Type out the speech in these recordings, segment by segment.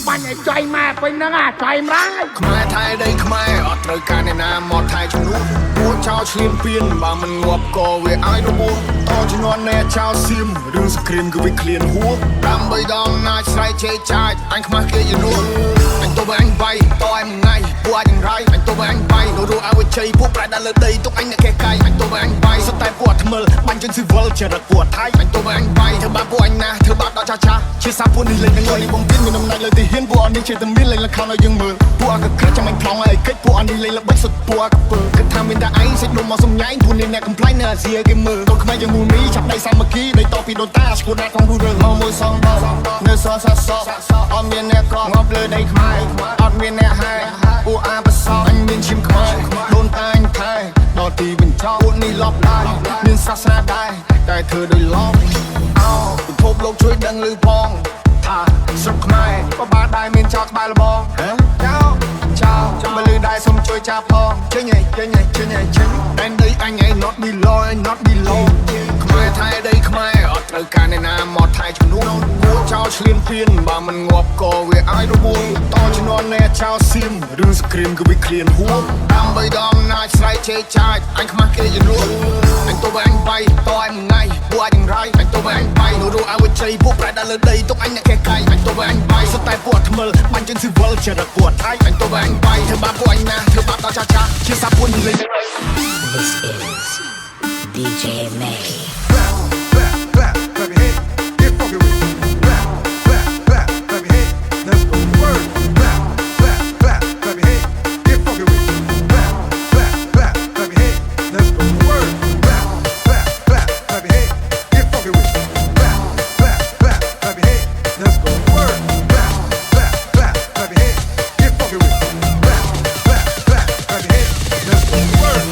បាញ់ឲ្យចុយម៉ែពេញហ្នឹងចុយម្ល៉េះខ្មែរថៃដីខ្មែរអត់ត្រូវការអ្នកណាមកថៃជំនួសគួរចោលឈ្លានពានបើមិនងាប់ក៏វាឲ្យរបួសតជំនាន់អ្នកចោលសៀមរឿងសង្គ្រាមគឺវាឃ្លានហួរដើម្បីដងណាចស្រែកជេរចាចអញខ្មាស់គេយនួនអញទៅអញបាយតអញថ្ងៃពួកអញរៃអញទៅអញបាយរੂឲ្យវិជ័យពួកប្រែដល់លើដីទុកអញអ្នកកែកាយអញទៅអញបាយសុទ្ធតែពួកថ្មិលបាញ់ជនស៊ីវិលចរិតពួកថៃអញទៅអញបាយធ្វើបាបពួកអញណាធ្វើបាបដល់ចាស់ជាសាពួកនេះលេងនឹងលុយបំពេញមានអំណាចលើទីហ៊ានពួកអនេះជាតែមានលេងលខោឲ្យយើងមើលពួកអកក្រិចចាំអញប្លង់ឲ្យកិច្ចពួកអនេះលេងល្បិចសុទ្ធពួកអកពើគិតថាមានតែឯងសេចដុំមកសំញ៉ៃពួកនេះអ្នកកំ plai នៅអាស៊ីគេមើលកូនខ្មែរយើងមូលមីចាប់ដៃសាមគ្គីដៃតពីដូនតាស្គូដាក្នុងរូរឿងមកមួយសងដល់នៅសសសអត់មានអ្នកក្រងប់លើដីខ្មែរអត់មានអ្នកហែពួកអាបសអញមានឈាមខ្មែរដូនតាអញថែដល់ទីបញ្ចប់ពួកនេះលប់ឡាយមានសាសនាដែរតែធ្វើដោយឡប់អោពិភពលោកជួយដឹងឮផងថាស្រុកខ្មែរបបាដែរមានចោលក្បែរលបងចោលមកលឺដែរសុំជួយចាប់ផងចេញតែដីអញឯង not below ខ្មែរថៃដីខ្មែរអត់ត្រូវការអ្នកណាមកថៃជំនួសគួរចោលឈ្លានពានបើមិនងាប់ក៏វាឲ្យរបួសតជំនាន់អ្នកចោលសៀមរឿងសង្គ្រាមគឺវាឃ្លានហួរដើម្បីដងណាចស្រែកជេរចាចអញខ្មាស់គេយនួនអញទៅអញបាយតអញថ្ងៃពួកអញរៃអញទៅអញបាយរੂឲ្យវិជ័យពួកប្រែដល់លើដីទុកអញអ្នកកែកាយអញទៅអញបាយសុទ្ធតែពួកថ្មិលបាញ់ជនស៊ីវិលចរិតពួកថៃអញទៅអញបាយធ្វើបាបពួកអញណាធ្វើបាបដល់ចាស់ជាសាពួកនេះលេងនឹង This is DJ May. Clap your hands, get funky with it. Clap your hands, let's go word. Clap your hands, get funky with it. Clap your hands, let's go word. Clap your hands, get funky with it. Clap your hands, let's go word. Clap your hands, get funky with it. Clap your hands, let's go word.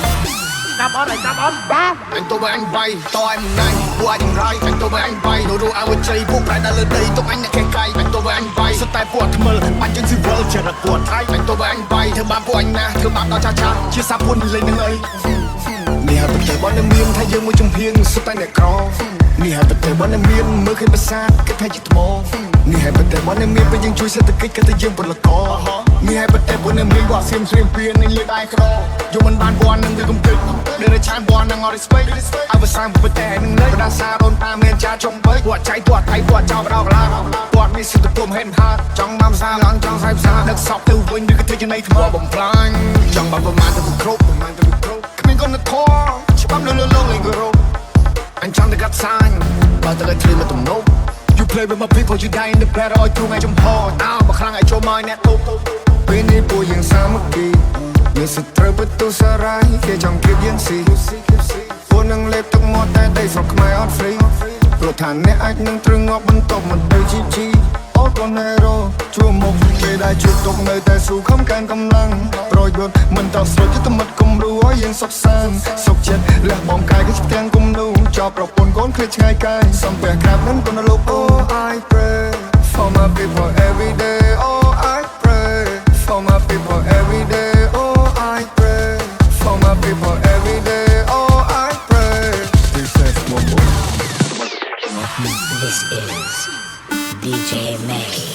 ចាប់អត់បាទអញទៅអញបាយតអញថ្ងៃពួកអញរៃអញទៅអញបាយរੂឲ្យវិជ័យពួកប្រែដល់លើដីទុកអញអ្នកកែកាយអញទៅអញបាយសុទ្ធតែពួកថ្មិលបាញ់ជនស៊ីវិលចរិតពួកថៃអញទៅអញបាយធ្វើបាបពួកអញណាធ្វើបាបដល់ចាស់ជាសាពួកនេះលេងនឹងអីនេះហើយប្រទេសបនមានថាយើងមួយចំហៀងសុទ្ធតែអ្នកក្រនេះហើយប្រទេសបនមានមើលឃើញប្រាសាទគិតថាជាថ្មនេះហើយប្រទេសបនមានពេលយើងជួយសេដ្ឋកិច្ចគិតថាយើងពលករនេះហើយប្រទេសបនមានវត្តសៀមស្រៀងពៀននឹងលើដៃក្រយកមិនបានវត្តនឹងគឺកំគិតដែលឆានវត្តនឹងអត់ respect ឲ្យវាសាំប្រទេសនឹងនៅដាសាដូនតាមានចាចំបីវត្តចៃវត្តថៃវត្តចោលបដោកឡាវត្តមានសិទ្ធិពុំហេនហាចង់មកផ្សារឡើងចង់សាយផ្សារដឹកសពទៅវិញឬក៏ធ្វើចំណៃថ្មបំផ្លាញចង់បានប្រមាណទៅគ្រប់គ្មានកូនធေါ်ច្បាប់លើលោកលេងរោអញចង់តែកាត់សាញបើតែឃ្លីមកទំនោរ You play with my people you die in the battle ឲ្យជួងឲ្យចំហតោបើខ្លាំងឲ្យចូលមកអ្នកទុបពេលនេះពួកយើងសាមគ្គីយើងសិត្រូវបទុសារ៉ៃគេចង់គៀបយើងស៊ីពួកនឹងលេបទឹកមាត់តែដីស្រុកខ្មែរអត់ free ព្រោះថាអ្នកអាចនឹងត្រឹងងាប់បន្ទប់មិនទៅជីអូកូណេរ៉ូជួមុខពេលដែលជួបទុកនៅតែស៊ូខំកើនកម្លាំងប្រយុទ្ធមិនតស្រោចយុទ្ធមិត្តគំរូឲ្យយើងសុខសាន្តសុខចិត្តលះបងកាយគឺផ្ទាំងគំនូចោលប្រពន្ធកូនឃ្លៀចឆ្ងាយកាយសំពះក្រាបនឹងកូនលោក Oh I pray for my people every day Oh I pray for my people every day Oh I pray for my people every day Oh I pray This is This is DJ May.